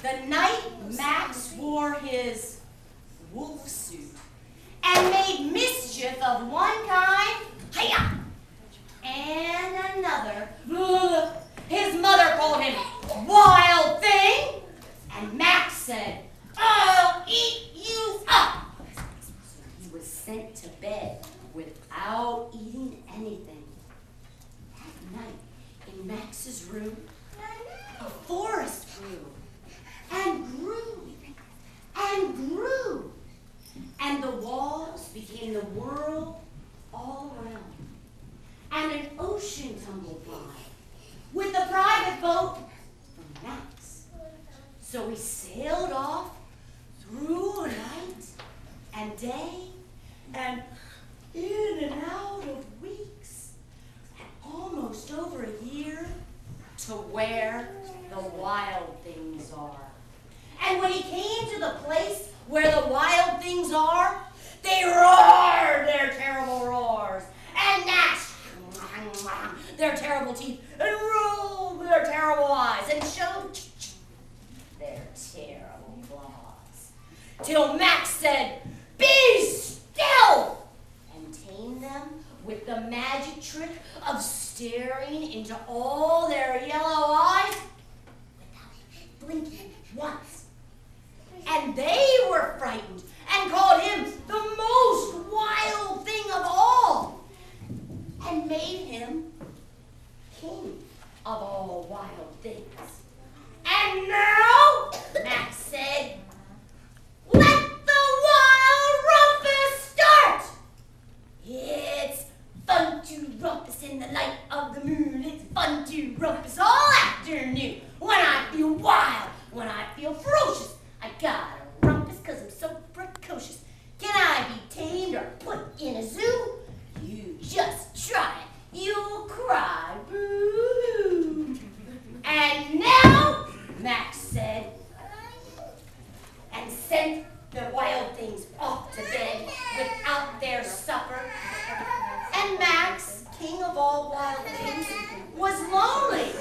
The night Max wore his wolf suit and made mischief of one kind, hiya, and another, his mother called him Wild Thing, and Max said, "I'll eat you up." So he was sent to bed without eating anything. That night, in Max's room, a forest grew and grew and grew, and the walls became the world all around, and an ocean tumbled by with a private boat from Max. So we sailed off through night and day and in and out of weeks and almost over a year to where the wild things are. And when he came to the place where the wild things are, they roared their terrible roars and gnashed their terrible teeth and rolled their terrible eyes and showed their terrible claws. Till Max said, "Be still!" and tamed them with the magic trick of staring into all their yellow eyes without blinking once. And they were frightened and called him the most wild thing of all and made him king of all wild things. And now, Max said, "Let the wild rumpus start! It's fun to rumpus in the light of the moon. It's fun to rumpus all afternoon. When I feel wild, when I feel ferocious, I gotta rumpus 'cause I'm so precocious. Can I be tamed or put in a zoo? You just try it. You'll cry boo-hoo." And now, Max said, and sent the wild things off to bed without their supper. And Max, king of all wild things, was lonely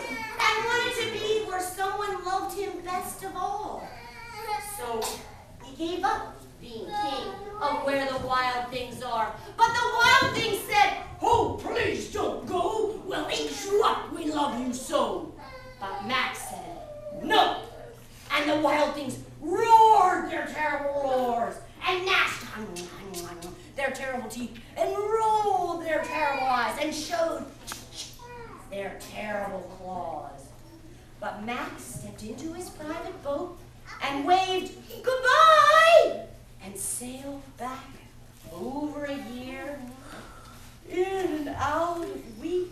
and wanted to be where someone loved him best of all. So he gave up being king of where the wild things are. But the wild things said, "Oh, please don't go. We'll eat you up. We love you so." But Max said, "No." And the wild things roared their terrible roars and gnashed their terrible teeth and rolled their terrible eyes and showed their terrible claws. But Max stepped into his private boat and waved goodbye and sailed back over a year, in and out of weeks